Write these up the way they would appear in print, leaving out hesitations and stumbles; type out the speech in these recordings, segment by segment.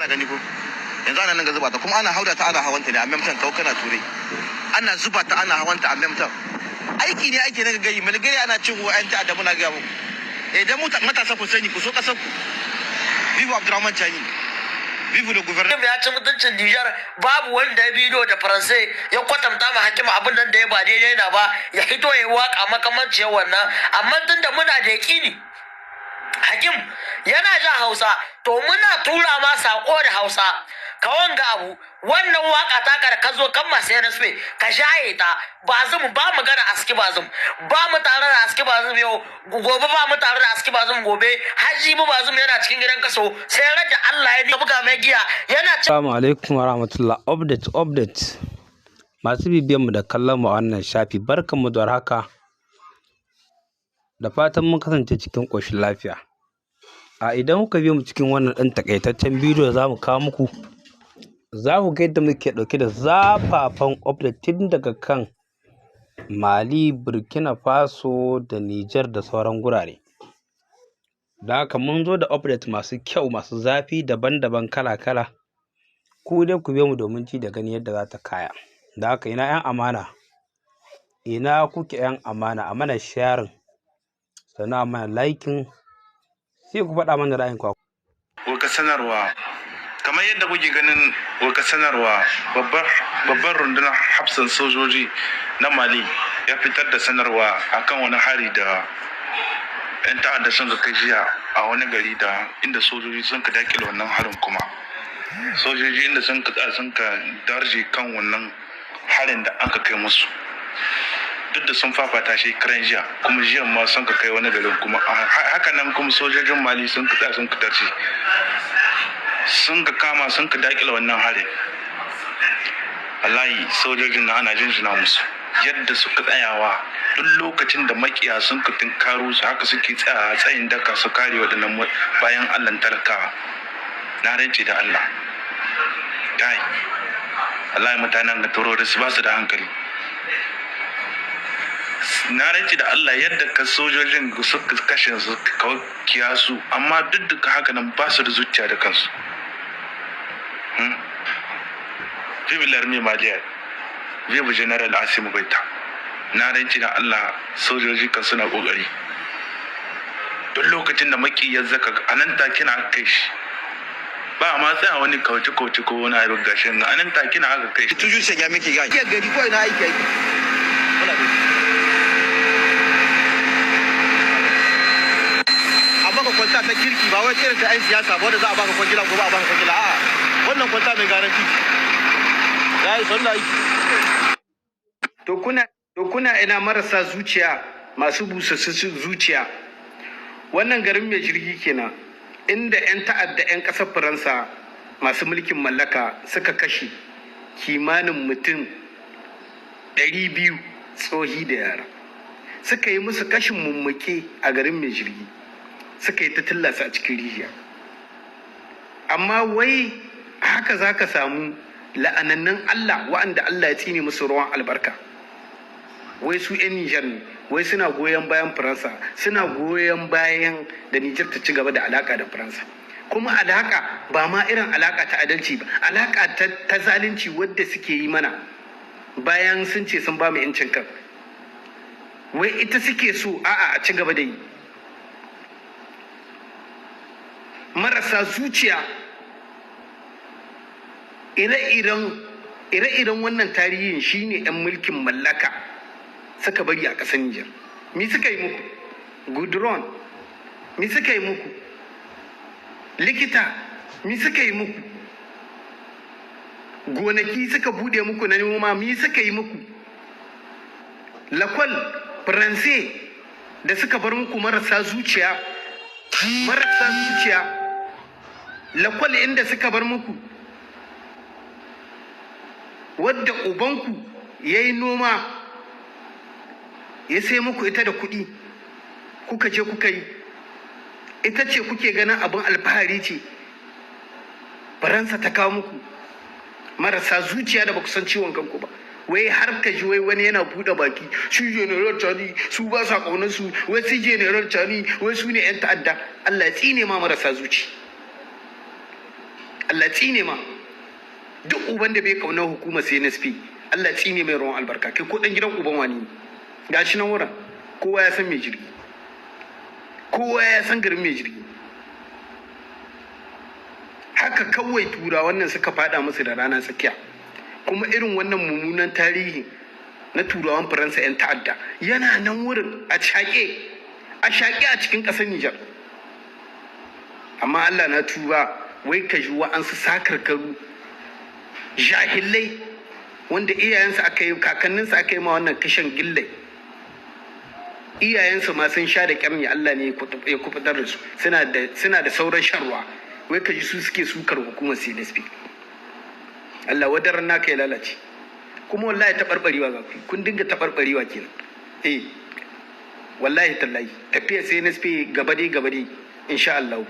Ana gani ko yanzu ana nan ga zuba ta kuma ana hauda ta ana hawanta ne a memtan kau kana turai ana zuba ta ana hawanta a memtan aiki ne ake na gari malgari ana cin ruwa yan ta'adda muna ga muku idan matasa ku sani ku so kasar ku Vivo Abdurrahman Chani Vivo da guvernar ya ci mutuncin Nijar babu wanda ya bidiyo da Faransai ya kwatanta ma hakima abin nan da ya ba daidai na ba ya hito ya waka makamanciyar wannan amma tunda muna da yaƙini Hakim yana jin Hausa to muna tura ma sako da Hausa ka wanga abu wannan waka ta ka zo kan masu NSP ka shaye ta Bazum ba magana aski Bazum ba mu tare da aski Bazum yau gobe ba mu tare da aski Bazum gobe haji mu Bazum yana cikin gidan kaso sai rada Allah ya buga mai giya yana Assalamu alaikum warahmatullah update masu bibiyan mu da kallon mu a wannan shafi barkanmu da warhaka da fatan mun kasance cikin koshin lafiya. A idan kuka biyo mu cikin wannan ɗan takaitaccen bidiyo da zamu kawo muku za ku ga yadda muke ɗauke da zafafan update tun daga kan Mali, Burkina Faso da Niger da sauran gurare. Da haka mun zo da update masu kyau masu zafi daban-daban kala-kala. Ku dai ku biyo mu domin ci da gani yadda za ta kaya. Da haka ina 'yan amana, ina kuke 'yan amana, a mana sharing sannan a mana liking sai ku faɗa mana ra'ayin ku. Waka sanarwa kamar yadda kuke ganin waka sanarwa babbar rundunar hafsan sojoji na Mali ya fitar da sanarwa akan wani hari da 'yan ta'adda sun ga kai jiya a wani gari da inda sojoji sun ka dakile wannan harin kuma sojoji inda sun ka darje kan wannan harin da aka kai musu duk da sun fafata shi karan jiya kuma jiyan ma sun ka kai wani garin kuma haka nan kuma sojojin Mali sun ka darje sun ka kama sun ka dakile wannan harin. Wallahi sojojin na ana jinjina musu yadda suka tsayawa duk lokacin da makiya sun ka tinkaro su haka suke tsaya tsayin daka su kare waɗannan bayan Allah talakawa. Na rance da Allah gai wallahi mutanen ga terrorist ba su da hankali. Na rance da Allah yadda ka sojojin suka kashe su kiya su amma duk da haka nan ba su da zuciya da kansu. Vive l'armée malienne, vive General Assimi Goïta. Na rance da Allah sojoji kan suna kokari. Duk lokacin da maki ya zaka anan take na kai shi. Ba ma tsaya wani kauce ko wani abu gashin anan take na aka kai shi. Tuju sai ga miki ga. Iya gari ko ina aiki. Amma ka kwanta ta kirki ba wai irin ta ai siyasa ba wanda za a baka kwangila ko ba a baka kwangila a'a. Wannan kwanta mai garanti. Yayi sallahi. To kuna ina marasa zuciya masu busassun zuciya. Wannan garin mai jirgi kenan inda 'yan ta'adda 'yan ƙasar Faransa masu mulkin mallaka suka kashe kimanin mutum 200 tsohi da yara. Suka yi musu kashin mummuke a garin mai jirgi. Suka yi ta tillasa a cikin rijiya. Amma wai haka za ka samu la'anannan Allah wa'anda Allah ya tsine musu ruwan albarka. Wai su 'yan Nijar ne, wai suna goyon bayan Faransa, suna goyon bayan da Nijar ta ci gaba da alaka da Faransa. Kuma alaka ba ma irin alaka ta adalci ba, alaka ta zalunci wadda suke yi mana bayan sun ce sun ba mu 'yancin kan. Wai ita suke so a ci gaba da yi. Marasa zuciya ire-iren wannan tarihin shine 'yan mulkin mallaka suka bari a ƙasar Nijar. Mi suka yi muku? Gudron. Mi suka yi muku? Likita. Mi suka yi muku? Gonaki suka bude muku na noma. Mi suka yi muku? Lakwal Faransai da suka bar muku marasa zuciya. Lakwal inda suka bar muku. Wadda ubanku ya yi noma ya sai muku ita da kuɗi kuka je kuka yi ita ce kuke ganin abin alfahari ce Faransa ta kawo muku marasa zuciya da ba ku san ciwon kanku ba. Wai har ka ji wai wani yana buɗe baki su General Chani su ba sa ƙaunar su wai su General Chani wai su ne 'yan ta'adda. Allah ya tsine ma marasa zuci. Allah tsine ma duk uban da bai kauna hukumar CNSP Allah tsine mai ruwan albarka kai ko dan gidan uban wani gashi nan wurin kowa ya san mai jirgi kowa ya san garin mai jirgi haka kawai tura wannan suka fada musu da rana tsakiya kuma irin wannan mummunan tarihi na turawan faransa 'yan ta'adda yana nan wurin a shaƙe a cikin ƙasar Nijar amma Allah na tuba wai ka ji wa'ansu sakarkaru jahilai wanda iyayensu aka yi kakanninsu aka yi ma wannan kashin gillai iyayensu ma sun sha da ƙyarni Allah ne ya kubutar da su suna da sauran sharwa wai ka ji su suke sukar hukumar CNSP Allah wadaran naka ya lalace kuma wallahi taɓarɓarewa za ku kun dinga taɓarɓarewa kenan wallahi tallahi tafiya CNSP gaba dai insha Allah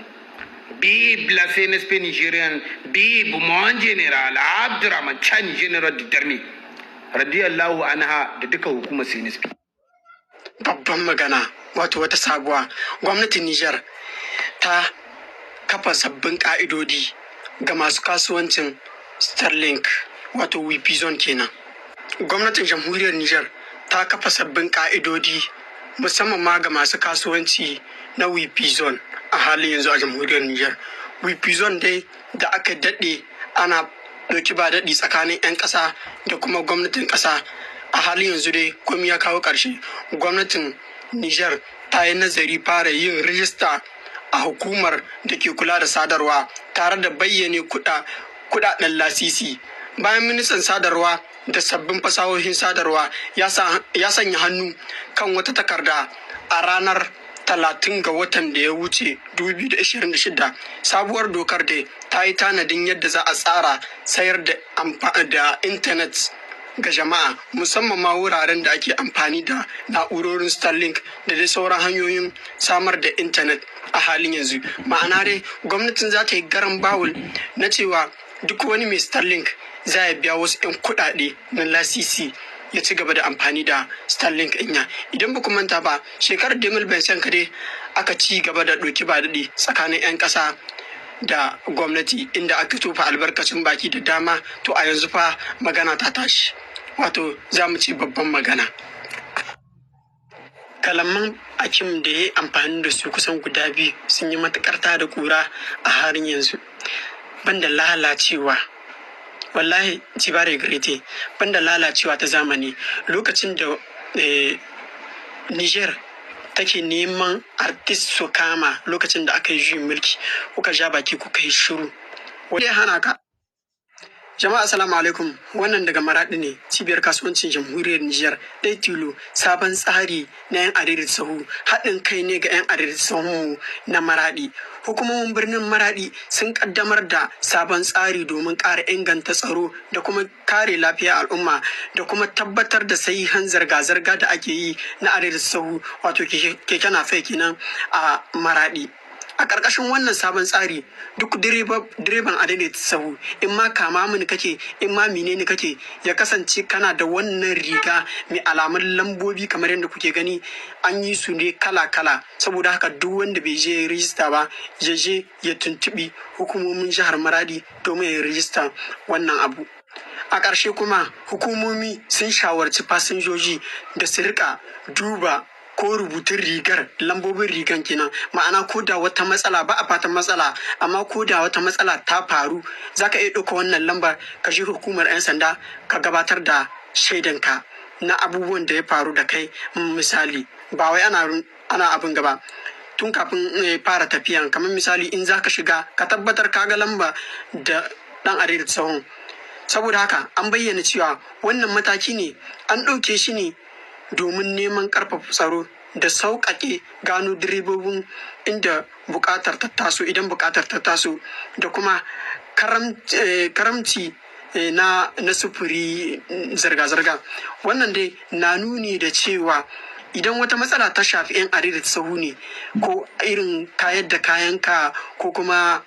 Vive la CNSP nigérienne, vive mon général Abdurrahman Chani général du dernier radiyallahu anha da duka hukumar CNSP. Babban magana wato wata sabuwa gwamnatin Niger ta kafa sabbin ka'idodi ga masu kasuwancin Starlink wato WP zone kenan. Gwamnatin jamhuriyar Niger ta kafa sabbin ka'idodi musamman ma ga masu kasuwanci na WP zone a halin yanzu a jamhuriyar Niger. WP zone dai da aka daɗe ana ɗauki ba daɗi tsakanin 'yan ƙasa da kuma gwamnatin ƙasa a halin yanzu dai komai ya kawo ƙarshe. Gwamnatin Niger ta yi nazari fara yin rijista a hukumar da ke kula da sadarwa tare da bayyane kuɗaɗen lasisi. Bayan ministan sadarwa da sabbin fasahohin sadarwa ya sanya hannu kan wata takarda a ranar 30 ga watan da ya wuce 2026 sabuwar dokar da ta yi tanadin yadda za a tsara sayar da intanet ga jama'a musamman ma wuraren da ake amfani da na'urorin Starlink da dai sauran hanyoyin samar da intanet a halin yanzu. Ma'ana dai gwamnatin za ta yi garan bawul na cewa duk wani mai Starlink za ya biya wasu 'yan kuɗaɗe na lasisi ya ci gaba da amfani da Starlink ɗinya. Idan ba ku manta ba shekarar 2025 kadai aka ci gaba da ɗauki ba daɗi tsakanin 'yan ƙasa da gwamnati inda aka tofa albarkacin baki da dama to a yanzu fa magana ta tashi wato za mu ci babban magana. Kalaman Akim da ya yi amfani da su kusan guda biyu sun yi matuƙar da ƙura a harin yanzu banda lalacewa wallahi jibare grete banda lalacewa ta zamani lokacin da Niger take neman artist su kama lokacin da aka yi juyin mulki kuka ja baki kuka yi shiru wanda ya hana ka. Jama'a assalamu alaikum wannan daga Maradi ne cibiyar kasuwancin jamhuriyar Niger dai tilo sabon tsari na yan adaidaita sahu haɗin kai ne ga yan adaidaita sahu na Maradi. Hukumomin birnin Maradi sun kaddamar da sabon tsari domin ƙara inganta tsaro da kuma kare lafiyar al'umma da kuma tabbatar da sahihan zirga-zirga da ake yi na adaidaita sahu wato keke napep kenan a Maradi. A ƙarƙashin wannan sabon tsari duk direban adaidaita sahu in ma kama mini kake in ma menene kake ya kasance kana da wannan riga mai alamun lambobi kamar yadda kuke gani an yi su ne kala-kala saboda haka duk wanda bai je rijista ba ya je ya tuntuɓi hukumomin jihar Maradi domin ya rijista wannan abu. A ƙarshe kuma hukumomi sun shawarci fasinjoji da su rika duba ko rubutun rigar lambobin rigan kenan ma'ana ko da wata matsala ba a fatan matsala amma ko da wata matsala ta faru zaka iya ɗauka wannan lambar ka je hukumar 'yan sanda ka gabatar da shaidanka na abubuwan da ya faru da kai misali ba wai ana abin gaba tun kafin fara tafiyan kamar misali in zaka shiga ka tabbatar ka ga lamba da dan adaidaita sahun. Saboda haka an bayyana cewa wannan mataki ne an ɗauke shi ne domin neman ƙarfafa tsaro da sauƙaƙe gano direbobin inda buƙatar ta taso idan buƙatar ta taso da kuma karamci na sufuri zirga-zirga. Wannan dai na nuni da cewa idan wata matsala ta shafi 'yan adaidaita sahu ne ko irin kayar da kayanka ko kuma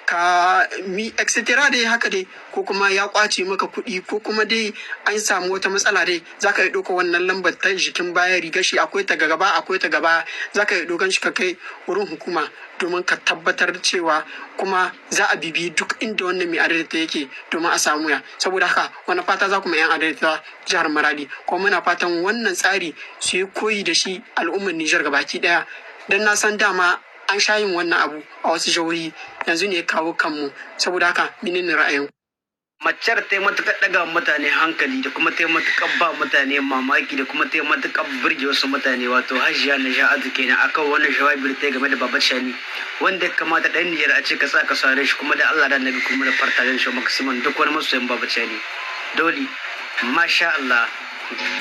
ka mi etc dai haka dai, ko kuma ya kwace maka kuɗi, ko kuma dai an samu wata matsala dai, zaka yi ɗauka wannan lambar ta jikin bayan rigar shi, akwai ta gaba akwai ta gaba, zaka yi ɗaukan shi ka kai wurin hukuma domin ka tabbatar cewa kuma za a bibiyi duk inda wannan mai adalita yake domin a samu ya. Saboda haka wani fata za ku ma 'yan adalita jihar Maradi, kuma muna fatan wannan tsari su yi koyi da shi al'ummar Nijar gabaki ɗaya, don na san dama an sha yin wannan abu a wasu jihohi, yanzu ne kawo kanmu. Saboda haka menene ra'ayin? Macar ta yi matuƙar ɗaga mutane hankali da kuma ta yi matuƙar ba mutane mamaki da kuma ta yi matuƙar burge wasu mutane, wato Hajiya Naja'atu kenan akan wannan jawabi ta game da Baba Shani, wanda ya kamata ɗan Nijar a ce ka sa ka sare shi, kuma da Allah da Annabi kuma da farta shi makasiman duk wani masoyin Baba Shani dole. Masha Allah,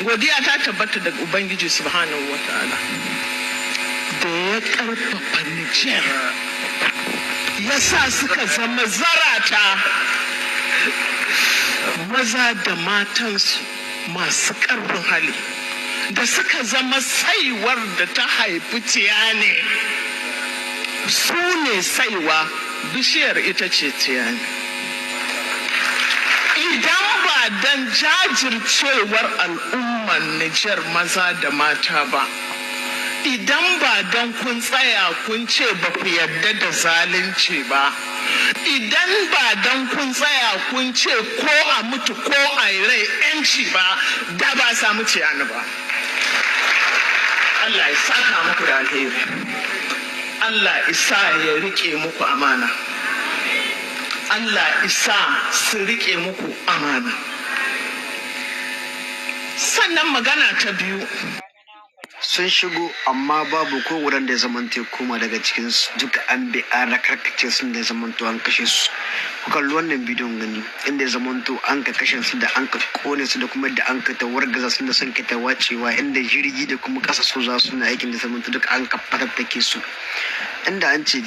godiya ta tabbata daga Ubangiji subhanahu wa ta'ala da ya karfafa Nijar, ya sa suka zama zarata maza da matansu masu ƙarfin hali, da suka zama saiwar da ta haifi tiyane. Su ne saiwa, bishiyar ita ce tiyane. Idan ba don jajircewar al'ummar Nijar maza da mata ba, idan ba don kun tsaya kun ce ba ku yarda da zalunci ba, idan ba don kun tsaya kun ce ko a mutu ko a rai 'yanci ba, da ba samu ciyani ba. Allah ya saka muku da alheri, Allah isa ya rike muku amana, Allah isa su rike muku amana. Sannan magana ta biyu, sun shigo amma babu ko wurin da ya zamanta koma daga cikin su, duka an bi an rakarkace sun da ya zamanto an kashe su. Ku kalli wannan bidiyon gani inda ya zamanto an ka kashe su da an ka kone su da kuma da an ka tawargaza su da sun ka wacewa, inda jirgi da kuma kasa su za su na aikin da zamanto duka an ka fatattake su. Inda an ce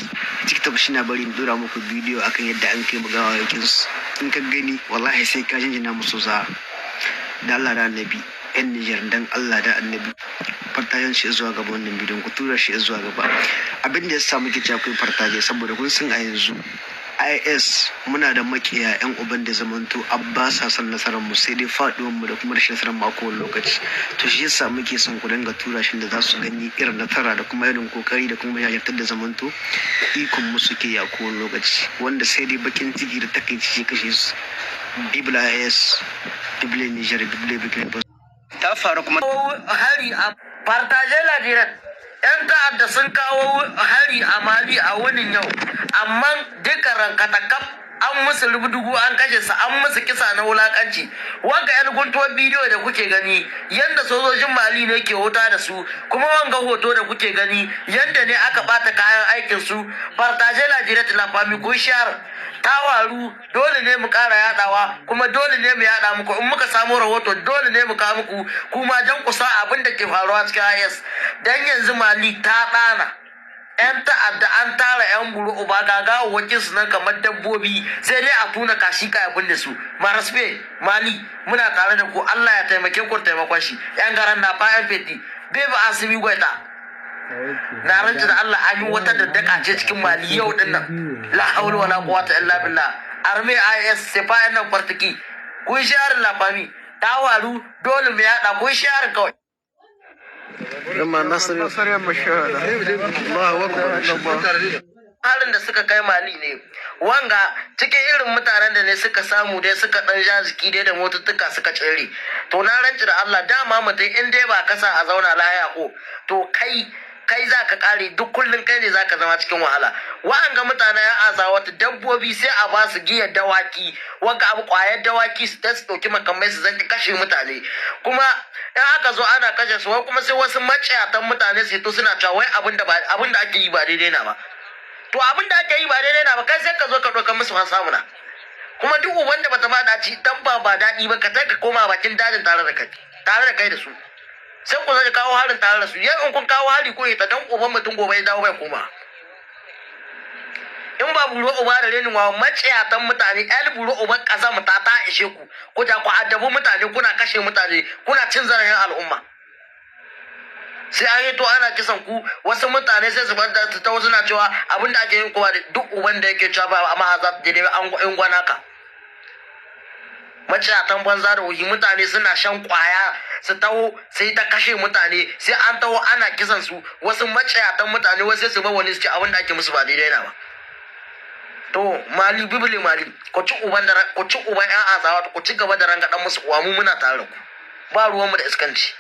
TikTok shi na bari in dora muku bidiyo akan yadda an kai magawa yakin su, in ka gani wallahi sai ka jinjina musu za da Allah da Annabi 'yan Nijar, dan Allah da Annabi fartajen shi zuwa gaba wannan bidiyon, ku tura shi zuwa gaba. Abin da ya sa muke cewa kun fartaje saboda kun san a yanzu IS muna da makiya 'yan uban da zamanto abba sa san nasarar mu, sai dai faduwar mu da kuma rashin nasarar mu a kowane lokaci. To shi yasa muke son ku dinga tura shi da za su gani irin nasara da kuma irin kokari da kuma jajirtar da zamanto ikon mu suke a kowane lokaci, wanda sai dai bakin ciki da takaici kashe su. Bibla IS, Bibla Nijar, Bibla Bibla ta faru kuma hari a fartaje Ladiran. 'Yan ta'adda sun kawo hari a Mali a wunin yau, amma duka rankatakaf an musu rubudugu, an kashe su, an musu kisa na wulakanci. Wanga 'yan guntuwar bidiyo da kuke gani yanda sojojin Mali ne ke wuta da su, kuma wanga hoto da kuke gani yanda ne aka bata kayan aikin su. Fartaje Ladiran Lafami ko shahar ta waru, dole ne mu ƙara yadawa, kuma dole ne mu yada muku. In muka samu rahoto dole ne mu kawo muku, kuma dan kusa abin da ke faruwa cikin IS. Dan yanzu Mali ta ɗana 'yan ta'adda, an tara 'yan buru uba gaga wakil su nan kamar dabbobi, sai dai a tuna kashi ka abin da su. Maraspe Mali muna tare da ku, Allah ya taimake ku taimakon shi. 'Yan garan na fa 'yan feti bebe asimi gwaita na rantsa da Allah, an yi wata daddaka ce cikin Mali yau din nan, la haula wala quwwata illa billah. Arme IS sai fa nan fartaki kun shahar Lafami ta waru, dole mu yada kun shahar kawai. Halin da suka kai Mali ne wanga, cikin irin mutanen da ne suka samu dai suka dan jaziki dai da motuttuka suka tsere. To na ranci da Allah, dama mutum in dai ba kasa a zauna lahiya ko to kai za ka kare, duk kullum kai ne za ka zama cikin wahala. Wa'anga mutane ya asa wata dabbobi sai a ba su giyar dawaki, wanga abu kwayar dawaki su ɗauki makamai su zanki kashe mutane. Kuma in aka zo ana kashe su, kuma sai wasu maciyatan mutane su to suna cewa wai abin da ake yi ba daidai na ba. To abin da ake yi ba daidai na ba, kai sai ka zo ka ɗauka musu fansa muna. Kuma duk wanda bata ba daci dan ba daɗi ba, ka sai ka koma bakin dajin tare da kai da su. Sai ku zai kawo harin tare da su. Yau in kun kawo hari ko ita dan uban mutum gobe ya dawo bai koma. In ba buro uba da renin wa maciyatan mutane, el buro uban kaza mu ta ishe ku. Ku ja ku addabu mutane, kuna kashe mutane, kuna cin zarafin al'umma. sai an yi to ana kisan ku wasu mutane sai su banta ta wasu na cewa abin da ake yin kowa da duk uban da yake cewa ba amma za ta je an gwana ka maciyatan banza da wuhi mutane suna shan kwaya su taho sai ta kashe mutane sai an taho ana kisan su wasu maciyatan mutane wasu su ba wani su ce abin da ake musu ba daidai na ba to mali bibili mali ku ci uban yan azawa ku ci gaba da rangadan musu uwa mu muna tare da ku ba ruwan mu da iskanci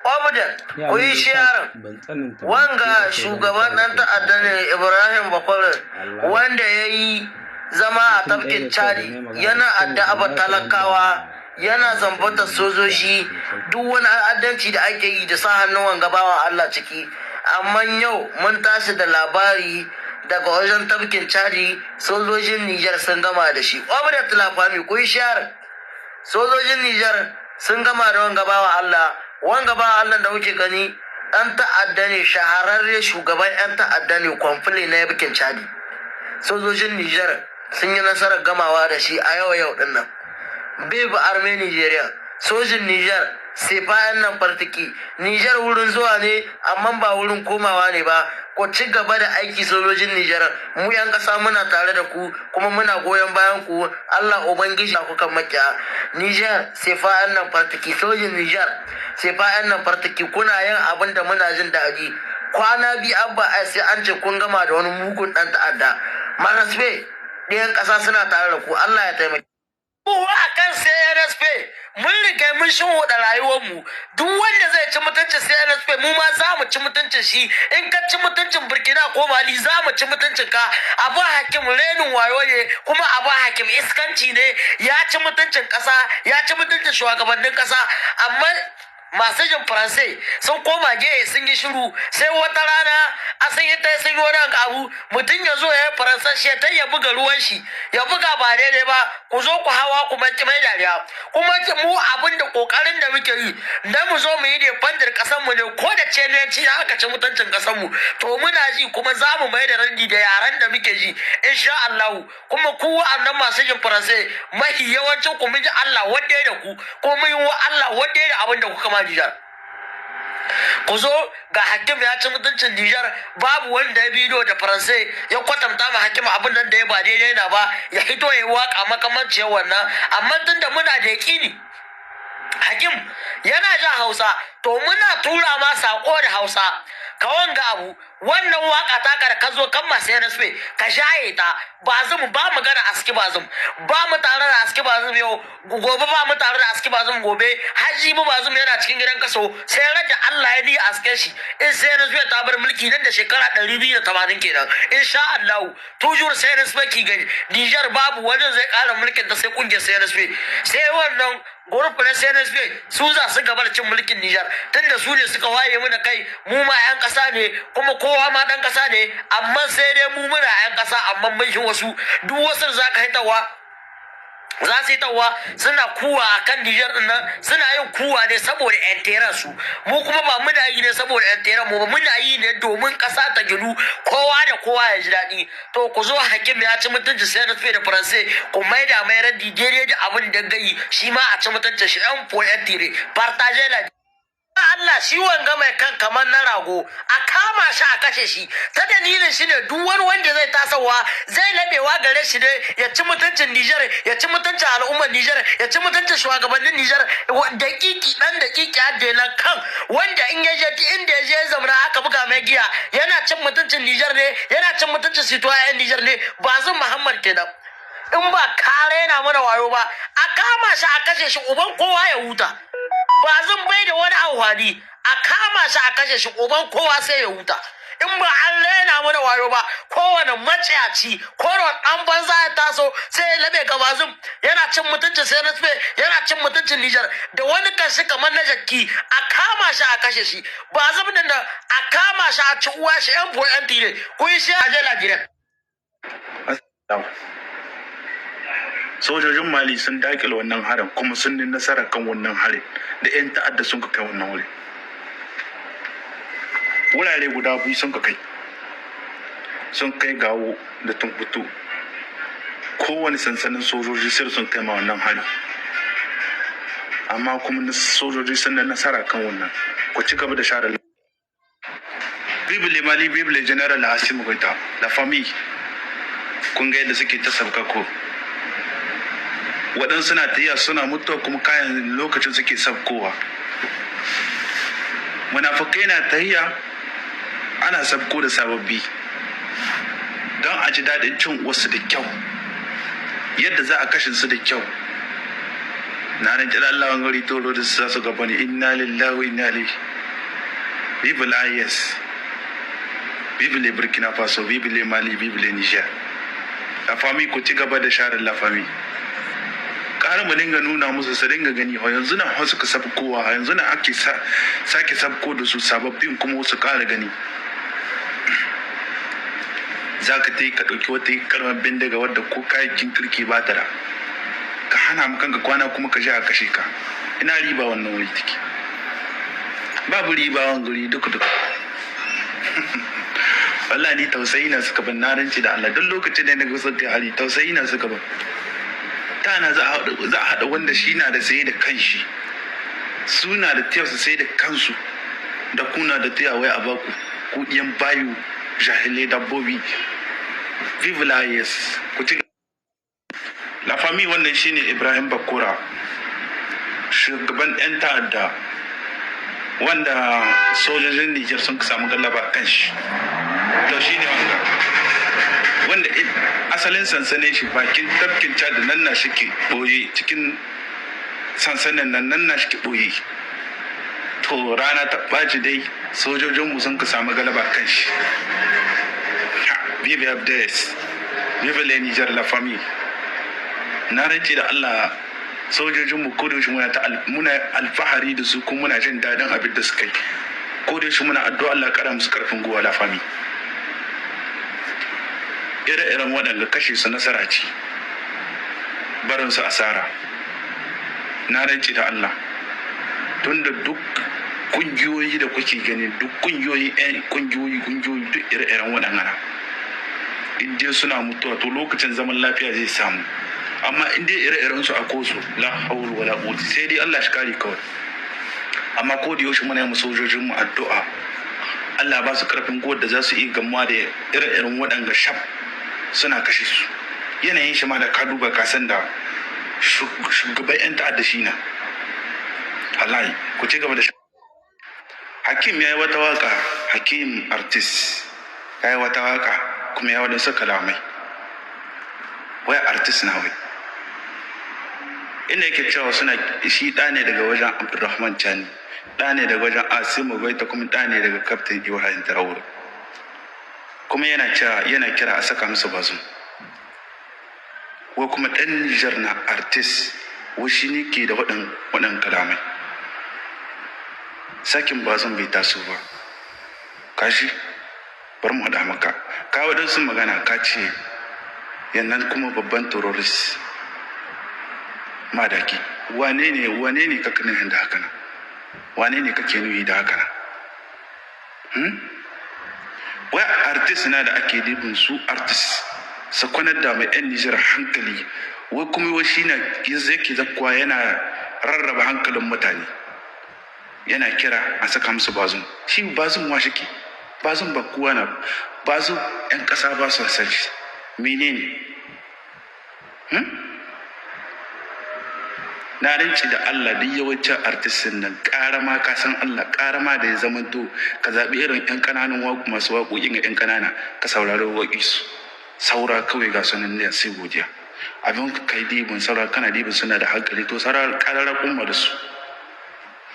Obudan, ku yi sharing wanga shugaban ɗan ta'adda ne Ibrahim Bakwai wanda ya yi zama a tafkin Chadi yana addu'a talakawa yana zambatar sojoji duk wani addanci da ake yi da sa hannun wanga bawa Allah ciki amma yau mun tashi da labari daga wajen tafkin Chadi sojojin Nijar sun gama da shi Obudan Tilafami ku yi sharing sojojin Nijar sun gama da wanga bawa Allah wanga ba Allah da kuke gani ɗan ta'adda ne shahararre shugaban ɗan ta'adda ne kwamfule na yabikin Chadi sojojin Nijar sun yi nasarar gamawa da shi a yau din nan Babu Army Nigeria sojin Nijar sai bayan nan fartiki Nijar wurin zuwa ne amma ba wurin komawa ne ba ku ci gaba da aiki sojojin Nijar mu yan kasa muna tare da ku kuma muna goyon bayan ku Allah ubangiji ku kan makiya Nijar sai bayan nan fartiki sojin Nijar sai bayan nan fartiki kuna yin abin da muna jin daɗi kwana biyu abba sai an ce kun gama da wani mugun ɗan ta'adda manasbe ɗayan ƙasa suna tare da ku Allah ya taimake mu a kan CNSP mun riga mun shinhuda rayuwarmu duk wanda zai ci mutuncin CNSP mu ma za mu ci mutuncin shi in ka ci mutuncin Burkina ko Mali za mu ci mutuncin ka abu hakim renin wayo ne kuma abu hakim iskanci ne ya ci mutuncin ƙasa ya ci mutuncin shugabannin ƙasa amma masu jin faransai sun koma gehe sun yi shiru sai wata rana a sun yi tai sun yi wani abu mutum ya zo ya yi faransanci ya buga ruwan shi ya buga ba daidai ba ku zo ku hawa ku manci mai dariya kuma mu abin da kokarin da muke yi dan mu zo mu yi da bandar kasan mu ne ko da cenenci aka ci mutuncin kasan mu to muna ji kuma za mu mai da randi da yaran da muke ji insha Allah kuma ku wa'annan masu jin faransai mahi yawancin ku mun ji Allah wanda da ku ko mun yi wa Allah wanda da abin da kuka ma Nijar. Ku zo ga hakim ya ci mutuncin Nijar babu wanda ya bidiyo da Faransai ya kwatanta ma hakim abin nan da ya ba daidai na ba ya hito ya waka makamanciyar wannan amma tun da muna da yaƙini hakim yana jan Hausa to muna tura ma sako da Hausa ka wanga abu wannan waka ta ka zo kan masu NSP ka shaye ta bazum ba mu gana aski bazum ba mu tare da aski bazum yau gobe ba mu tare da aski bazum gobe haji mu bazum yana cikin gidan kaso sai rage Allah ya ni aske shi in sai NSP ta bar mulki nan da shekara 280 kenan insha Allah tujur sai NSP ki gani Niger babu wanda zai kara mulkin ta sai kungiyar sai NSP sai wannan gurfi na CNSP su za su gaba da cin mulkin Nijar tunda su ne suka waye mana kai mu ma 'yan ƙasa ne kuma kowa ma ɗan ƙasa ne amma sai dai mu muna 'yan ƙasa amma mun shi wasu duk wasu za ka hitawa za su yi tawa suna kuwa a kan Nijar ɗin nan suna yin kuwa ne saboda 'yan teran su mu kuma ba muna yi ne saboda 'yan teran mu ba muna yi ne domin ƙasa ta ginu kowa da kowa ya ji daɗi to ku zo hakim ya ci mutunci sai na da faransai ku maida mai raddi daidai da abin da gai shi ma a ci mutuncin shi ɗan po 'yan tire partage la Allah shi wanga mai kan kamar na rago a kama shi a kashe shi ta dalilin shi ne duk wani wanda zai tasowa zai labewa gare shi ne ya ci mutuncin Nijar ya ci mutuncin al'ummar Nijar ya ci mutuncin shugabannin Nijar dakiki hadde na kan wanda in ya je inda ya je zamana aka buga mai giya yana cin mutuncin Nijar ne yana cin mutuncin situayen Nijar ne Bazum Muhammad kenan in ba kare na mana wayo ba a kama shi a kashe shi uban kowa ya huta Bazum bai da wani amfani a kama shi a kashe shi uban kowa sai ya huta in ba an raina mana wayo ba kowane maciyaci kowane ɗan banza ya taso sai ya labe ga Bazum yana cin mutuncin CNSP yana cin mutuncin Nijar da wani kashi kamar na jakki a kama shi a kashe shi Bazum din da a kama shi a ci uwa shi yan boy yan tire ku yi shi a jela gidan sojojin Mali sun dakile wannan harin kuma sun yi nasara kan wannan harin da 'yan ta'adda sun kai wannan wuri wurare guda biyu sun kai gawo da tumbutu kowane sansanin sojoji sai sun kai ma wannan harin amma kuma sojoji sun da nasara kan wannan. Ku ci gaba da share Vive le Mali, vive le General Assimi Goïta, la famille. Kun ga yadda suke ta sabka ko. Waɗansu suna tafiya suna mutuwa kuma kayan lokacin suke sabkowa. Munafukai na tafiya ana sabko da sababbi don a ji daɗin cin wasu da kyau, yadda za a kashe su da kyau. Na ran kira Allah wani gari toro da su za su gaba ne, inna lillahi wa inna ilaihi. Vive l'AES, vive le Burkina Faso, vive le Mali, vive le Niger. La famille ku ci gaba da share la famille. Ƙara mu dinga nuna musu su dinga gani, yanzu na wasu ka sabkowa, yanzu na ake sake sabko da su sababbin kuma wasu ƙara gani. Za ka ta yi ka ɗauki wata kalmar bindiga wadda ko kayakin kirki ba ta da, ka hana mu kanka kwana kuma ka a kashe ka. Ina riba wannan wuri take, babu riba wani guri duka wallahi ni tausayi na suka ban, na ranci da Allah duk lokacin da na ga suka hari tausayi na suka ban. Tana za a haɗa wanda shi na da saye da kanshi, su na da tiyar su sai da kansu, da kuna da tiya wai a baku ku ɗiyan bayu jahilai dabbobi. Vive l'AES, ku ci la famille. Wannan shine Ibrahim Bakura, shugaban 'yan ta'adda wanda sojojin Nijar sun samu galaba kan shi. To shine wanda asalin sansanin shi bakin tafkin Chad nan na shike boye, cikin sansanin nan na shike boye. To rana ta ɓaci dai sojojinmu sun samu galaba kan shi. Vive Abdes, vive le Niger, la famille. Na rance da Allah sojojinmu ko da shi muna alfahari da su kuma muna jin daɗin abin da suka yi. Ko da shi muna addu'a Allah ƙara musu ƙarfin gwiwa, la famille. Ire-iren waɗanda kashe su nasara ce, barin su asara. Na rance da Allah, tunda duk kungiyoyi da kuke gani, duk kungiyoyi duk ire-iren waɗannan in dai suna mutuwa to lokacin zaman lafiya zai samu. Amma in dai ire-iren su a kosu, la haulu wala quwwata, sai dai Allah shi kare kawai. Amma ko da yaushe muna yi sojojin mu addu'a Allah ba su karfin gwiwa da za su yi gamuwa da ire-iren waɗanda shaf suna kashe su. Yanayin shi ma da ka duba ka san da shugaban 'yan ta'adda shi na. Allah ku ci gaba da Hakim ya yi wata waka, Hakim artist ya yi wata waka kuma ya wadansu kalamai. Wai artist na wai. Inda yake cewa suna shi ɗa ne daga wajen Abdulrahman Chani, ɗa ne daga wajen Asimu Goita, kuma ɗa ne daga Kaftin Ibrahim Traore. Kuma yana kira a saka musu Bazum. Wai kuma ɗan Nijar na artist, wai shi ne ke da waɗannan kalamai. Sakin Bazum bai taso ba. Kashi, bari mu haɗa maka. Ka waɗansu magana ka ce yannan kuma babban terrorist Madaki. Wane ne kake nufi da haka nan? Wane ne kake nufi da haka nan? Wai artist na da ake dibin su artist su kwanar da mai 'yan Nijar hankali. Wai kuma wai shi na yake zakkuwa yana rarraba hankalin mutane. Yana kira a saka musu Bazum. Shi Bazum wa shike? Bazum ba kowa na. Bazum 'yan ƙasa ba su san shi. Menene? Na rinci da Allah duk yawancin artistin nan ƙarama ka san Allah, ƙarama da ya zamanto ka zaɓi irin 'yan ƙananan waƙo masu waƙoƙin ga 'yan ƙanana ka saurari waƙi su. Saura kawai ga sunan ne sai godiya. Abin ka kai dibin saura kana dibin suna da hankali to saura ƙararra kuma da su.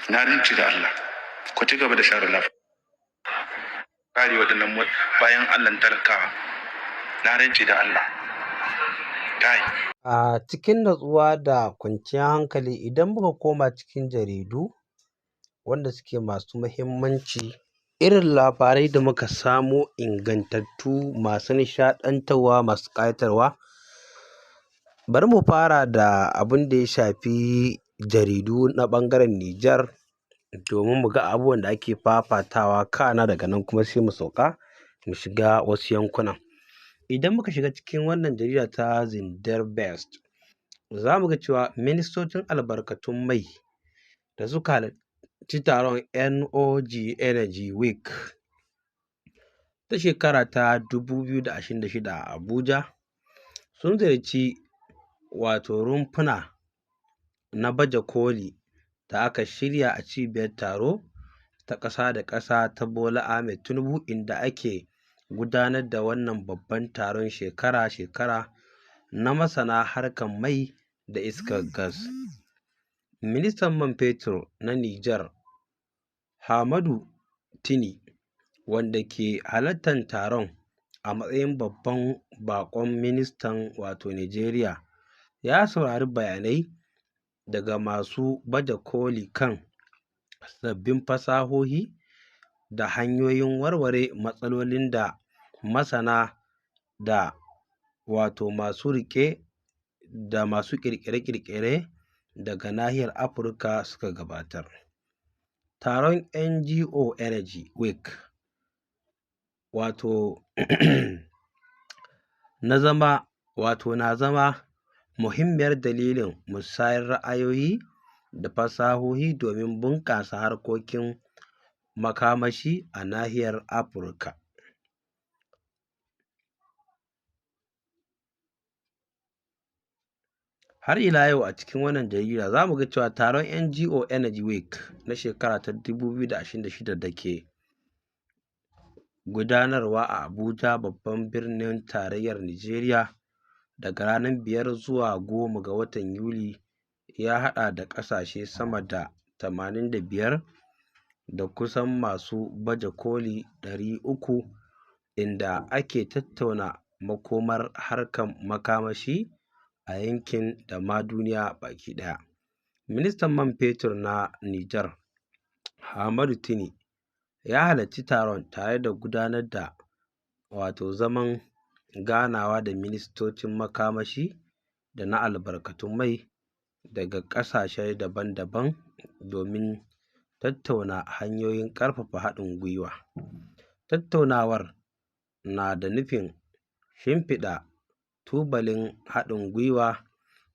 Na rinci da Allah. Ku ci gaba da share lafiya. Kare waɗannan bayan Allah talakawa. Na rinci da Allah. A cikin natsuwa da kwanciyar hankali idan muka koma cikin jaridu wanda suke masu muhimmanci, irin labarai da muka samo ingantattu masu nishaɗantarwa masu ƙayatarwa. Bari mu fara da abin da ya shafi jaridu na ɓangaren Nijar domin mu ga abubuwan da ake fafatawa, kana daga nan kuma sai mu sauka mu shiga wasu yankunan. Idan muka shiga cikin wannan jarida ta Zindar Best, za mu ga cewa ministocin albarkatun mai da suka halarci taron NOG Energy Week ta shekara ta 2026 a Abuja sun ziyarci rumfuna na baje koli da aka shirya a cibiyar taro ta ƙasa da ƙasa ta Bola Ahmed Tinubu, inda ake gudanar da wannan babban taron shekara-shekara na masana harkar mai da iskar gas. Ministan man fetur na Nijar Hamadu Tini, wanda ke halartar taron a matsayin babban baƙon ministan Nijeriya, ya saurari bayanai daga masu baje koli kan sabbin fasahohi da hanyoyin warware matsalolin da masana da masu ƙirƙire-ƙirƙire daga nahiyar Afirka suka gabatar. Taron NGO Energy Week na zama muhimmiyar dalilin musayar ra'ayoyi da fasahohi domin bunƙasa harkokin makamashi a nahiyar Afirka. Har ila yau a cikin wannan jarida za mu ga cewa taron NGO Energy Week na shekara ta 2026 da ke gudanarwa a Abuja, babban birnin tarayyar Nijeriya, daga ranar 5 zuwa 10 ga watan Yuli, ya haɗa da ƙasashe sama da 85 da kusan masu baje koli 300, inda ake tattauna makomar harkar makamashi a yankin da ma duniya baki ɗaya. Ministan man fetur na Nijar Hamadu Tini ya halarci taron tare da gudanar da zaman ganawa da ministocin makamashi da na albarkatun mai daga ƙasashe daban-daban domin tattauna hanyoyin ƙarfafa haɗin gwiwa. Tattaunawar na da nufin shimfiɗa tubalin haɗin gwiwa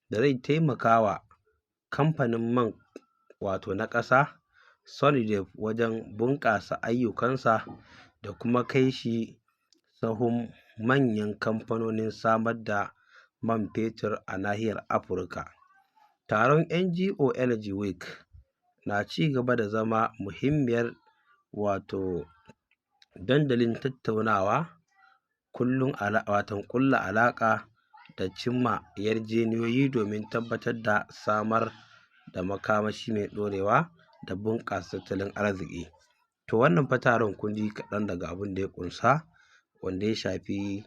da zai taimaka wa kamfanin man na ƙasa Sonidep wajen bunƙasa ayyukansa da kuma kai shi sahun manyan kamfanonin samar da man fetur a nahiyar Afirka. Taron NGO Energy Week na ci gaba da zama muhimmiyar dandalin tattaunawa, ƙulla alaƙa da cimma yarjejeniyoyi domin tabbatar da samar da makamashi mai ɗorewa da bunƙasa tattalin arziki. To wannan fa taron kun ji kaɗan daga abin da ya ƙunsa, wanda ya shafi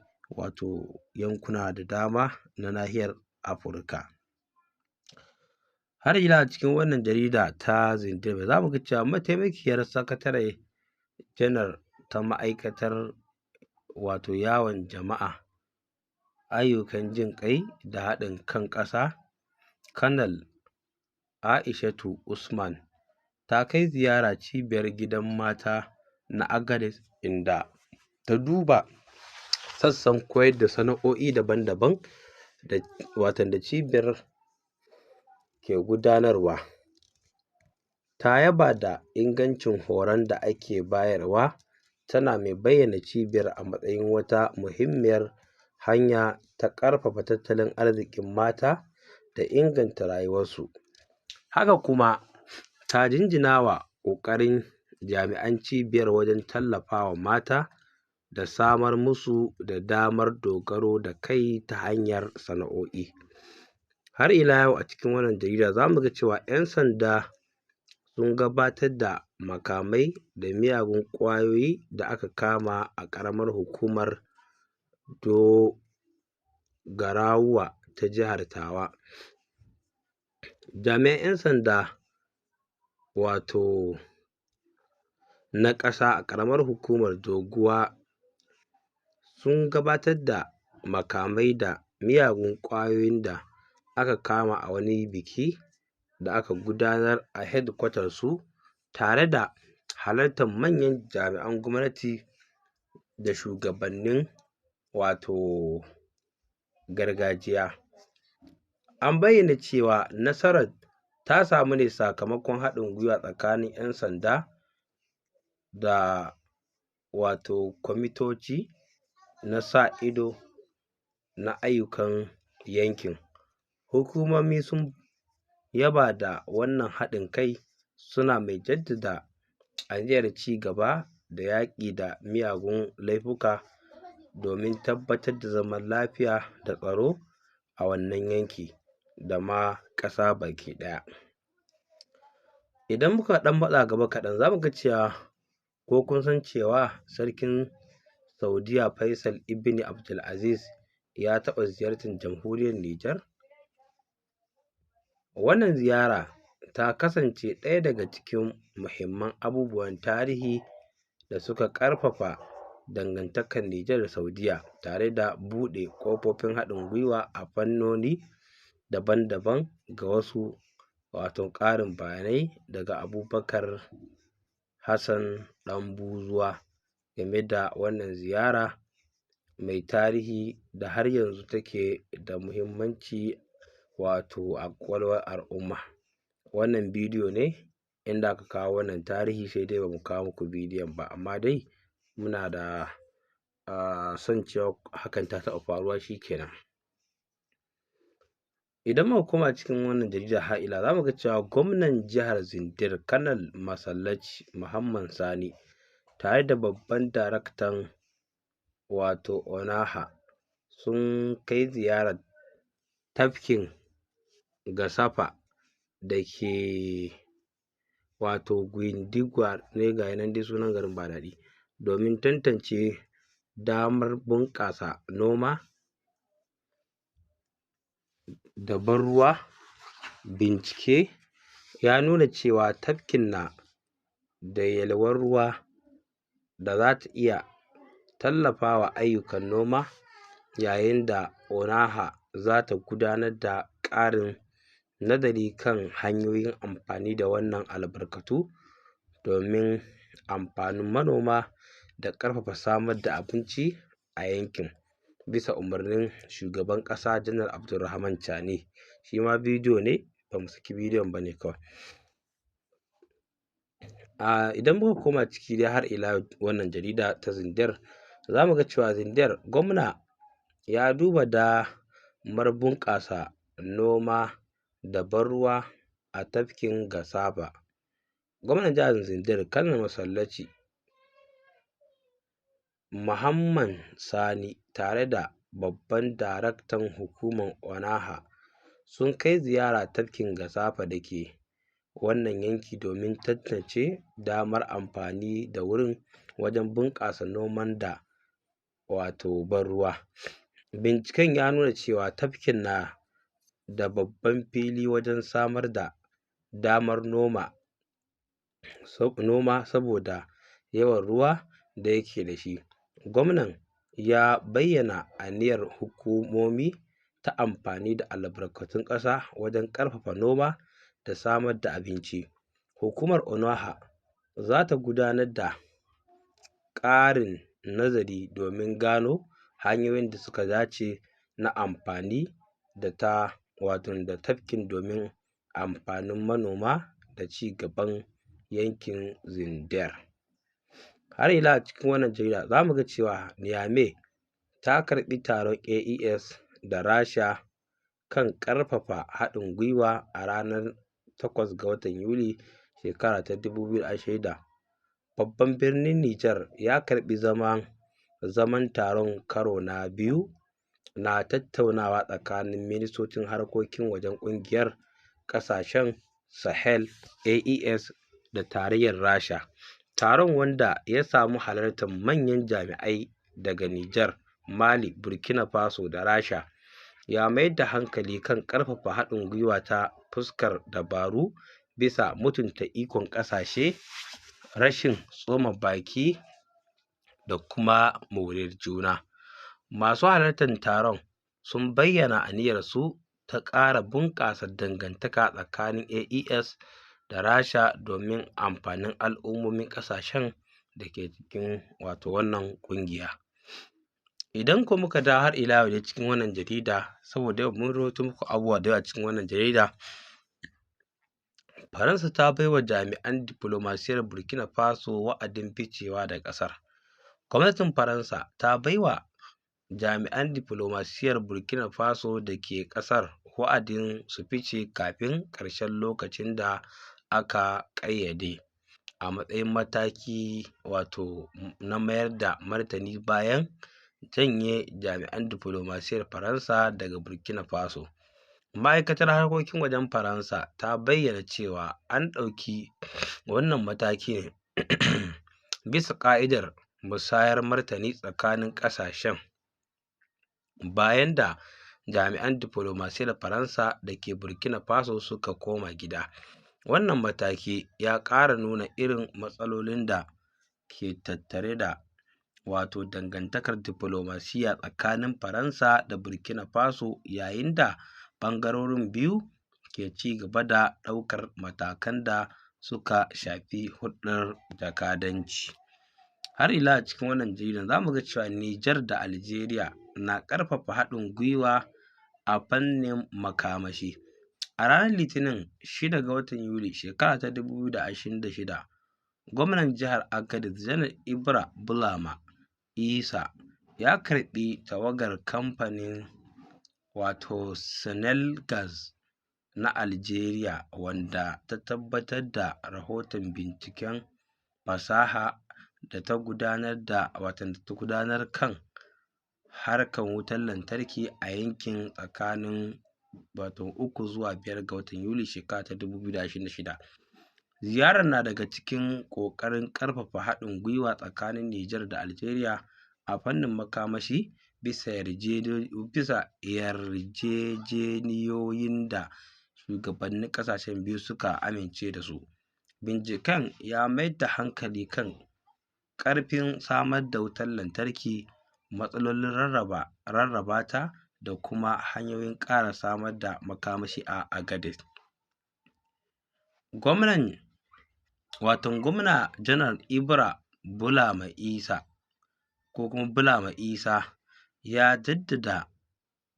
yankuna da dama na nahiyar Afirka. Har ila a cikin wannan jarida ta Zindebe za mu ga cewa mataimakiyar sakatare janar ta ma'aikatar yawon jama'a, ayyukan jin ƙai da haɗin kan ƙasa, Kanal Aishatu Usman, ta kai ziyara cibiyar gidan mata na Agadez, inda ta duba sassan koyar da sana'o'i daban-daban da cibiyar ke gudanarwa. Ta yaba da ingancin horon da ake bayarwa, tana mai bayyana cibiyar a matsayin wata muhimmiyar hanya ta ƙarfafa tattalin arzikin mata da inganta rayuwarsu. Haka kuma ta jinjina wa ƙoƙarin jami'an cibiyar wajen tallafa wa mata da samar musu da damar dogaro da kai ta hanyar sana'o'i. Har ila yau a cikin wannan jarida za mu ga cewa 'yan sanda sun gabatar da makamai da miyagun ƙwayoyi da aka kama a ƙaramar hukumar Dogarawa ta jihar Tawa. Jami'an 'yan sanda na ƙasa a ƙaramar hukumar Doguwa sun gabatar da makamai da miyagun ƙwayoyin da aka kama a wani biki da aka gudanar a hedkwatar su, tare da halartar manyan jami'an gwamnati da shugabannin gargajiya. An bayyana cewa nasarar ta samu ne sakamakon haɗin gwiwa tsakanin 'yan sanda da wato kwamitoci na sa ido na ayyukan yankin. Hukumomi sun yaba da wannan haɗin kai, suna mai jaddada aniyar ci gaba da yaƙi da miyagun laifuka domin tabbatar da zaman lafiya da tsaro a wannan yanki da ma ƙasa baki ɗaya. Idan muka ɗan matsa gaba kaɗan za mu ga cewa ko kun san cewa sarkin Saudiya Faisal Ibn Abdulaziz ya taɓa ziyartar jamhuriyar Nijar? Wannan ziyara ta kasance ɗaya daga cikin muhimman abubuwan tarihi da suka ƙarfafa dangantakar Nijar da Saudiya, tare da buɗe ƙofofin haɗin gwiwa a fannoni daban-daban. Ga wasu wato ƙarin bayanai daga Abubakar Hassan ɗan Buzuwa game da wannan ziyara mai tarihi da har yanzu take da muhimmanci wato a ƙwaƙwalwar al'umma. Wannan bidiyo ne inda aka kawo wannan tarihi, sai dai ba mu kawo muku bidiyon ba, amma dai muna da son cewa hakan ta taɓa faruwa shi kenan. Idan muka koma cikin wannan jarida har ila za mu ga cewa gwamnan jihar Zindar Kanal Masallaci Muhammad Sani tare da babban daraktan wato ONAHA sun kai ziyarar tafkin Gasafa da ke wato Gindingwa ne, ga nan dai sunan garin ba daɗi, domin tantance damar bunƙasa noma da ban ruwa. Bincike ya nuna cewa tafkin na da yalwar ruwa da za ta iya tallafawa ayyukan noma, yayin da ONAHA za ta gudanar da ƙarin nazari kan hanyoyin amfani da wannan albarkatu domin amfanin manoma da ƙarfafa samar da abinci a yankin, bisa umarnin shugaban ƙasa Janar Abdurrahman Chani. Shi ma bidiyo ne, ba mu saki bidiyon ba ne kawai. Idan muka koma ciki dai har ila yau wannan jarida ta Zindar, za mu ga cewa Zindar gwamna ya duba damar bunƙasa noma da ban ruwa a tafkin Gasafa. Gwamnan jihar Zindar Kanal Masallaci Muhammad Sani tare da babban daraktan hukumar ONAHA sun kai ziyara tafkin Gasafa da ke wannan yanki domin tantance damar amfani da wurin wajen bunƙasa noman da wato ban ruwa. Binciken ya nuna cewa tafkin na da babban fili wajen samar da damar noma saboda yawan ruwa da yake da shi. Gwamnan ya bayyana aniyar hukumomi ta amfani da albarkatun ƙasa wajen ƙarfafa noma da samar da abinci. Hukumar ONAHA za ta gudanar da ƙarin nazari domin gano hanyoyin da suka dace na amfani da tafkin domin amfanin manoma da ci gaban yankin Zindar. Har ila a cikin wannan jarida za mu ga cewa Niamey ta karɓi taron AES da Rasha kan ƙarfafa haɗin gwiwa a ranar 8 ga watan Yuli shekara ta 2026. Babban birnin Nijar ya karɓi zaman taron karo na biyu na tattaunawa tsakanin ministocin harkokin wajen ƙungiyar ƙasashen Sahel AES da tarayyar Rasha. Taron, wanda ya samu halartar manyan jami'ai daga Nijar, Mali, Burkina Faso da Rasha, ya mayar da hankali kan ƙarfafa haɗin gwiwa ta fuskar dabaru bisa mutunta ikon ƙasashe, rashin tsoma baki da kuma moriyar juna. Masu halartar taron sun bayyana aniyarsu ta ƙara bunƙasa dangantaka tsakanin AES da Rasha domin amfanin al'ummomin ƙasashen da ke cikin wannan ƙungiya. Idan ko muka dawo har ila yau cikin wannan jarida, saboda yau mun rawaito muku abubuwa da yawa cikin wannan jarida, Faransa ta baiwa jami'an diflomasiyyar Burkina Faso wa'adin ficewa daga ƙasar. Gwamnatin Faransa ta baiwa jami'an diflomasiyyar Burkina Faso da ke ƙasar wa'adin su fice kafin ƙarshen lokacin da aka ƙayyade, a matsayin mataki na mayar da martani bayan janye jami'an diflomasiyyar Faransa daga Burkina Faso. Ma'aikatar harkokin wajen Faransa ta bayyana cewa an ɗauki wannan mataki ne bisa ƙa'idar musayar martani tsakanin ƙasashen, bayan da jami'an diflomasiyyar Faransa da ke Burkina Faso suka koma gida. Wannan mataki ya ƙara nuna irin matsalolin da ke tattare da dangantakar diflomasiyya tsakanin Faransa da Burkina Faso, yayin da ɓangarorin biyu ke ci gaba da ɗaukar matakan da suka shafi hulɗar jakadanci. Har ila a cikin wannan jaridar za mu ga cewa Nijar da Algeria na ƙarfafa haɗin gwiwa a fannin makamashi. A ranar Litinin 6 ga watan Yuli shekara ta 2026, gwamnan jihar Agadez Janar Ibra Bulama Isa ya karɓi tawagar kamfanin Senelgas na Algeria, wanda ta tabbatar da rahoton binciken fasaha da ta gudanar kan harkar wutar lantarki a yankin tsakanin 3 zuwa 5 ga watan Yuli shekara ta 2026. Ziyarar na daga cikin ƙoƙarin ƙarfafa haɗin gwiwa tsakanin Nijar da Algeria a fannin makamashi, bisa yarjejeniyoyin da shugabannin ƙasashen biyu suka amince da su. Binciken ya mayar da hankali kan ƙarfin samar da wutar lantarki, matsalolin rarraba ta, da kuma hanyoyin ƙara samar da makamashi a Agadez. Gwamna Janar Ibra Bulama Isa ya jaddada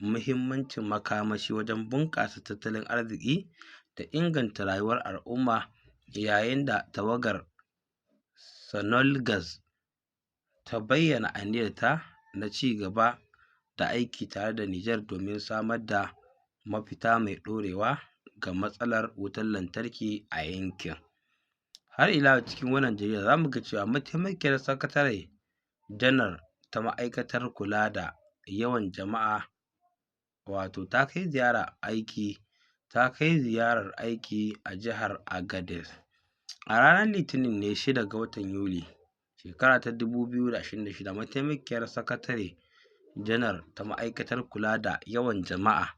muhimmancin makamashi wajen bunƙasa tattalin arziki da inganta rayuwar al'umma, yayin da tawagar Sonelgas ta bayyana aniyarta na ci gaba da aiki tare da Nijar domin samar da mafita mai ɗorewa ga matsalar wutar lantarki a yankin. Har ila cikin wannan jarida za mu ga cewa mataimakiyar sakatare janar ta ma'aikatar kula da yawan jama'a ta kai ziyarar aiki a jihar Agadez. A ranar Litinin ne 6 ga watan Yuli shekara ta 2026, mataimakiyar sakatare janar ta ma'aikatar kula da yawan jama'a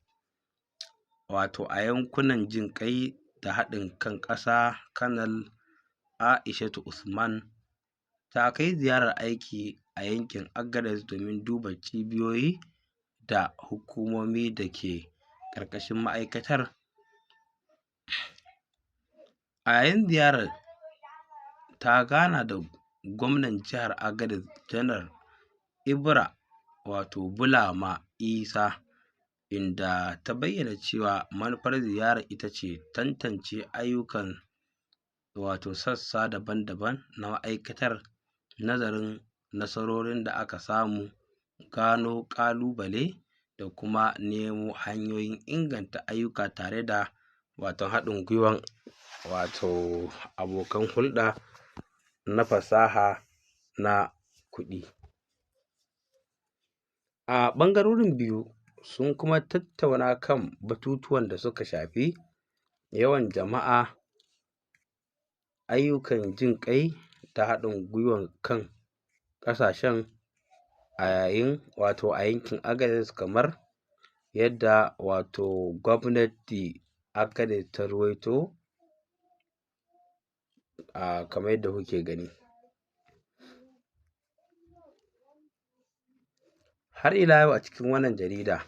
a yankunan jin ƙai da haɗin kan ƙasa, Kanal Aishatu Usman, ta kai ziyarar aiki a yankin Agadez domin duba cibiyoyi da hukumomi da ke ƙarƙashin ma'aikatar. A yayin ziyarar, ta gana da gwamnan jihar Agadez Janar Ibra Bulama Isa, inda ta bayyana cewa manufar ziyarar ita ce tantance ayyukan sassa daban-daban na ma'aikatar, nazarin nasarorin da aka samu, gano ƙalubale, da kuma nemo hanyoyin inganta ayyuka tare da haɗin gwiwan abokan hulɗa na fasaha na kuɗi. A ɓangarorin biyu sun kuma tattauna kan batutuwan da suka shafi yawan jama'a, ayyukan jin ƙai, da haɗin gwiwan kan ƙasashen a yankin Agadez, kamar yadda gwamnati Agadez ta rawaito, kamar yadda kuke gani. Har ila yau a cikin wannan jarida,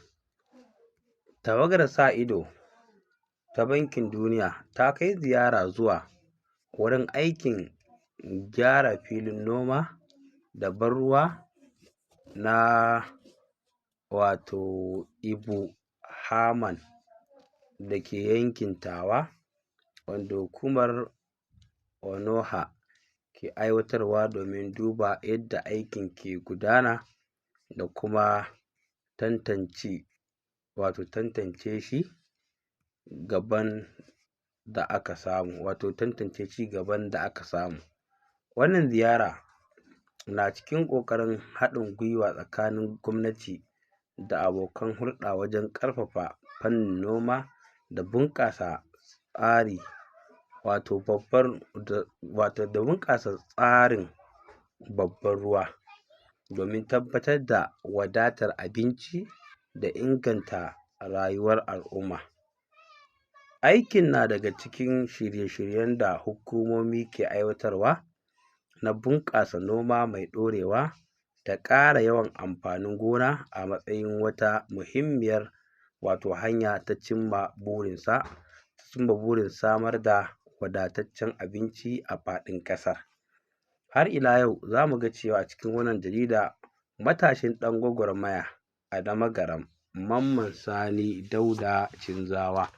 tawagar sa ido ta Bankin Duniya ta kai ziyara zuwa wurin aikin gyara filin noma da ban ruwa na Ibu Haman da ke yankin Tawa, wanda hukumar ONOHA ke aiwatarwa domin duba yadda aikin ke gudana da kuma tantance shi gaban da aka samu, tantance cigaban da aka samu. Wannan ziyara na cikin ƙoƙarin haɗin gwiwa tsakanin gwamnati da abokan hulɗa wajen ƙarfafa fannin noma da bunƙasa tsari da bunƙasa tsarin babban ruwa domin tabbatar da wadatar abinci da inganta rayuwar al'umma. Aikin na daga cikin shirye-shiryen da hukumomi ke aiwatarwa na bunƙasa noma mai ɗorewa da ƙara yawan amfanin gona a matsayin wata muhimmiyar hanya ta cimma burin samar da wadataccen abinci a faɗin ƙasar. Har ila yau za mu ga cewa a cikin wannan jarida matashin ɗan gwagwarmaya a Damagaram Mamman Sani Dauda Cinzawa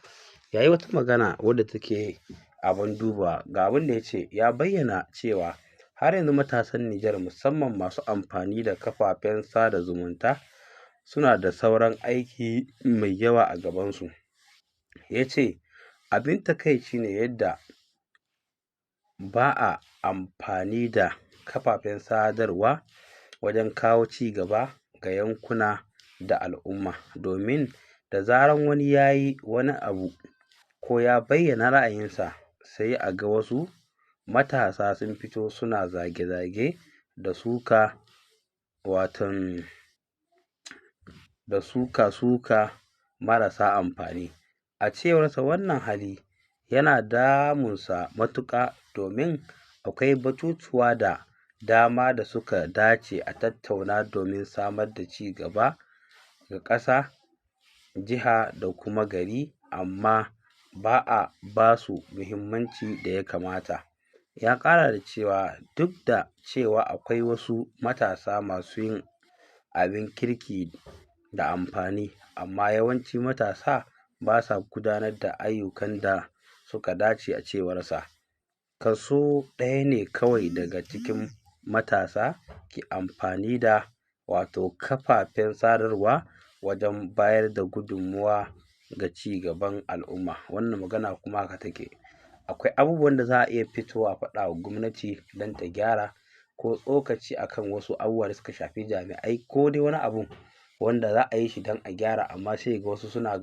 ya yi wata magana wadda take abin dubawa. Ga abin da ya ce, ya bayyana cewa har yanzu matasan Nijar musamman masu amfani da kafafen sada zumunta suna da sauran aiki mai yawa a gabansu. Ya ce abin takaici ne yadda ba a amfani da kafafen sadarwa wajen kawo cigaba ga yankuna da al'umma, domin da zarar wani ya yi wani abu ko ya bayyana ra'ayinsa sai a ga wasu matasa sun fito suna zage-zage da suka marasa amfani. A cewarsa wannan hali yana damunsa matuƙa domin akwai batutuwa da dama da suka dace a tattauna domin samar da cigaba ga ƙasa, jiha da kuma gari, amma ba a ba su muhimmancin da ya kamata. Ya ƙara da cewa duk da cewa akwai wasu matasa masu yin abin kirki da amfani, amma yawancin matasa ba sa gudanar da ayyukan da suka dace. A cewarsa kaso ɗaya ne kawai daga cikin matasa ke amfani da kafafen sadarwa wajen bayar da gudunmawa ga cigaban al'umma. Wannan magana kuma haka take. Akwai abubuwan da za a iya fitowa a faɗa wa gwamnati don ta gyara, ko tsokaci a kan wasu abubuwa da suka shafi jami'ai, ko dai wani abu wanda za a yi shi don a gyara, amma sai ka ga wasu suna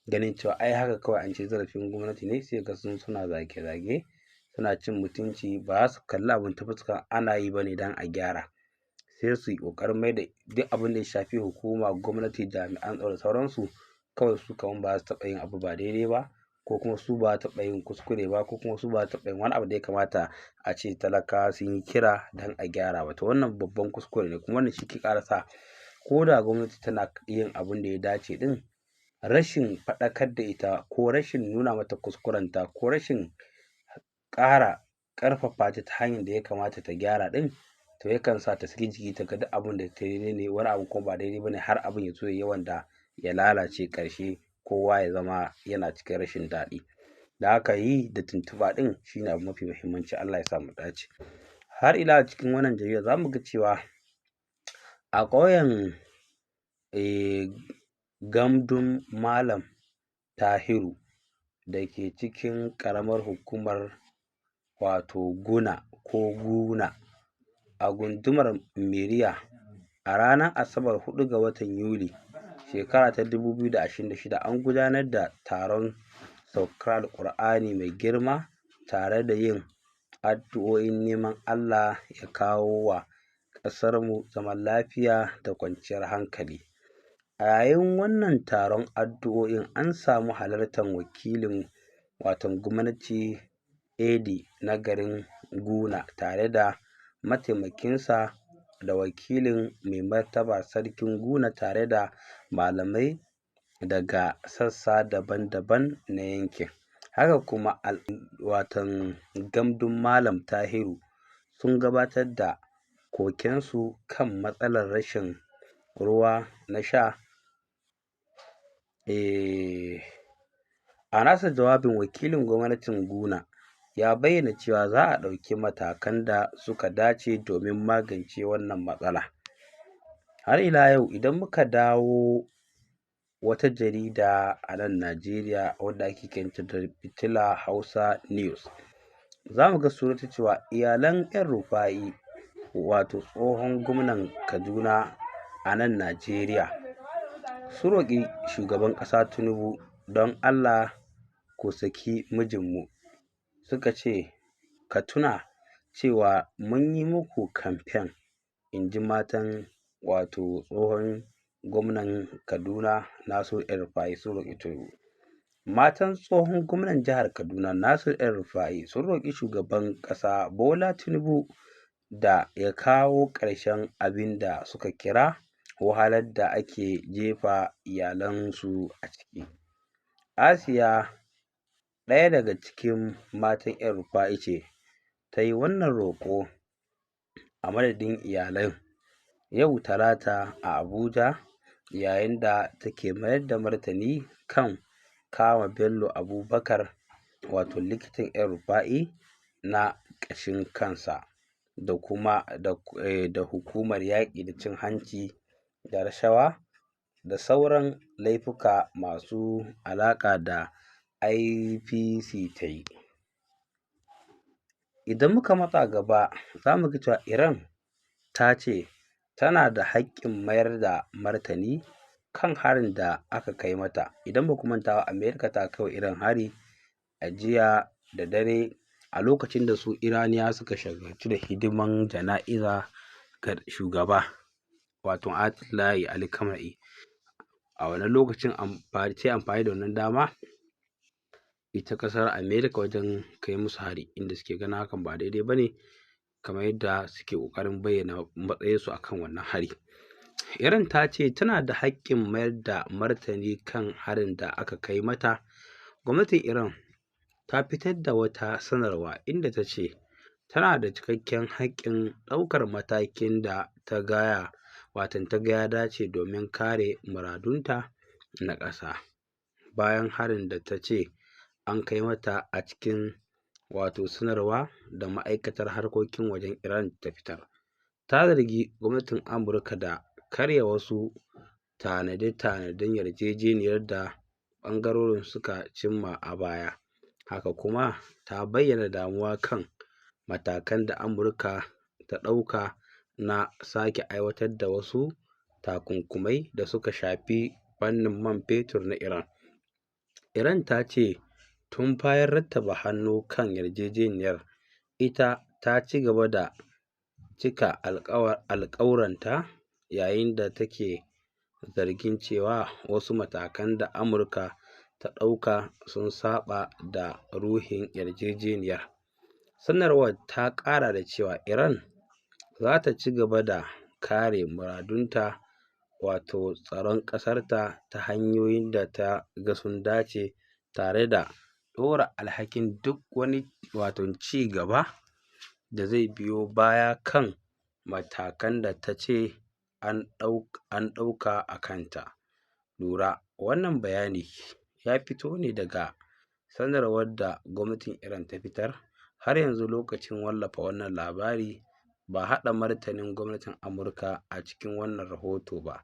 ganin cewa ai haka kawai an ci zarafin gwamnati ne, sai ka ga suna zage-zage, suna cin mutunci, ba za su kalli abin ta fuskar ana yi ba ne don a gyara. Sai su yi ƙoƙarin mai da duk abin da ya shafi hukuma, gwamnati, jami'an tsaro da sauransu kawai su kamar ba za su taɓa yin abu ba daidai ba, ko kuma su ba za taɓa yin kuskure ba, ko kuma su ba za taɓa yin wani abu da ya kamata a ce talakawa sun yi kira don a gyara ba. To wannan babban kuskure ne, kuma wannan shi ke ƙara sa ko da gwamnati tana yin abin da ya dace ɗin, rashin faɗakar da ita ko rashin nuna mata kuskurenta ko rashin ƙara ƙarfafa ta hanyar da ya kamata ta gyara ɗin, to yakan sa ta saki jiki ta ga duk abin da ta yi daidai ne, wani abu kuma ba daidai ba ne, har abin ya zo ya yi yawan da ya lalace ƙarshe kowa ya zama yana cikin rashin daɗi. Da haka yi da tuntuɓa ɗin shi ne abu mafi muhimmanci. Allah ya sa mu dace. Har ila a cikin wannan jarida za mu ga cewa a ƙauyen Gandun Malam Tahiru da ke cikin ƙaramar hukumar Guna a gundumar Miriya a ranar Asabar 4 ga watan Yuli shekara ta 2026 an gudanar da taron saukar Alƙur'ani mai girma tare da yin addu'o'in neman Allah ya kawo wa ƙasarmu zaman lafiya da kwanciyar hankali. A yayin wannan taron addu'o'in an samu halartar wakilin gwamnati AD na garin Guna tare da mataimakinsa da wakilin mai martaba sarkin Guna tare da malamai daga sassa daban-daban na yankin. Haka kuma Gandun Malam Tahiru sun gabatar da kokensu kan matsalar rashin ruwa na sha A nasa jawabin, wakilin gwamnatin Guna ya bayyana cewa za a ɗauki matakan da suka dace domin magance wannan matsala. Har ila yau, idan muka dawo wata jarida a nan Najeriya wadda ake kiranta da Fitila Hausa News, za mu ga sunanta cewa iyalan El-Rufai, wato tsohon gwamnan Kaduna a nan Najeriya, sun roƙi shugaban ƙasa Tinubu don Allah ku saki mijinmu. Suka ce, ka tuna cewa mun yi muku kamfen, in ji matan wato tsohon gwamnan Kaduna Nasiru El-Rufai sun roƙi Tinubu. Matan tsohon gwamnan jihar Kaduna Nasiru El-Rufai sun roƙi shugaban ƙasa Bola Tinubu da ya kawo ƙarshen abin da suka kira wahalar da ake jefa iyalansu a ciki. Asiya, ɗaya daga cikin matan El-Rufai ce, ta yi wannan roƙo a madadin iyalan yau Talata a Abuja, yayin da take mayar da martani kan kama Bello Abubakar, wato likitan El-Rufai na ƙashin kansa, da kuma da hukumar yaƙi da cin hanci da rashawa da sauran laifuka masu alaƙa da ICC ta yi. Idan muka matsa gaba, za mu ga cewa Iran ta ce tana da haƙƙin mayar da martani kan harin da aka kai mata. Idan ba ku manta ba, Amerika ta kai wa Iran hari a jiya da dare a lokacin da su Iraniyawa suka shagaltu da hidiman jana'iza ga shugaba, wato Ayatollah Ali Khamenei. A wannan lokacin ta yi amfani da wannan dama ita ƙasar Amerika wajen kai musu hari, inda suke ganin hakan ba daidai ba ne, kamar yadda suke ƙoƙarin bayyana matsayinsu a kan wannan hari. Iran ta ce tana da haƙƙin mayar da martani kan harin da aka kai mata. Gwamnatin Iran ta fitar da wata sanarwa inda ta ce tana da cikakken haƙƙin ɗaukar matakin da ta ga ya dace domin kare muradunta na ƙasa, bayan harin da ta ce an kai mata. A cikin wato sanarwa da ma'aikatar harkokin wajen Iran ta fitar, ta zargi gwamnatin Amurka da karya wasu tanade-tanaden yarjejeniyar da ɓangarorin suka cimma a baya. Haka kuma ta bayyana damuwa kan matakan da Amurka ta ɗauka na sake aiwatar da wasu takunkumai da suka shafi fannin man fetur na Iran. Iran ta ce tun bayan rattaba hannu kan yarjejeniyar, ita ta ci gaba da cika alƙawuranta, yayin da take zargin cewa wasu matakan da Amurka ta ɗauka sun saɓa da ruhin yarjejeniyar. Sanarwar ta ƙara da cewa Iran za ta ci gaba da kare muradunta, wato tsaron ƙasarta ta hanyoyin da ta ga sun dace, tare da ɗora alhakin duk wani ci gaba da zai biyo baya kan matakan da ta ce an ɗauka a kanta. Lura, wannan bayani ya fito ne daga sanarwar da gwamnatin Iran ta fitar. Har yanzu lokacin wallafa wannan labari ba haɗa martanin gwamnatin Amurka a cikin wannan rahoto ba.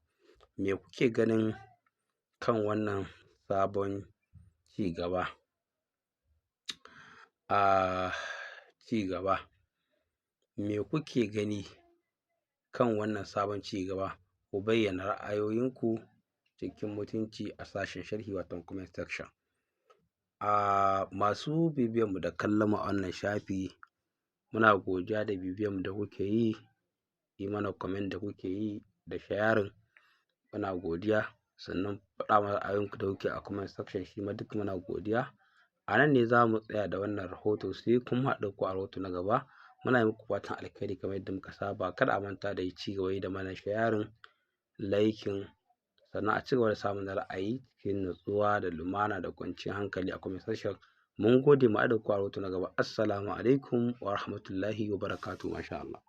Me kuke ganin kan wannan sabon ci gaba? Me kuke gani kan wannan sabon ci gaba? Ku bayyana ra'ayoyinku cikin mutunci a sashen sharhi, wato comment section. Masu bibiyanmu da kallon mu a wannan shafi, muna godiya da bibiyanmu da kuke yi mana comment da kuke yi da sharing, muna godiya. Sannan faɗa mana ra'ayoyinku da kuke a comment section, shi ma duk muna godiya. A nan ne za mu tsaya da wannan rahoto, sai kuma haɗu ku a rahoto na gaba. Muna yi muku fatan alkhairi kamar yadda muka saba. Kada a manta da ci gaba da mana sharing, liking, sannan a ci gaba da samun ra'ayi cikin nutsuwa da lumana da kwanciyar hankali a comment section. Mun gode, mu haɗu ku a rahoto na gaba. Assalamu alaikum wa rahmatullahi wa barakatuhu. Masha Allah.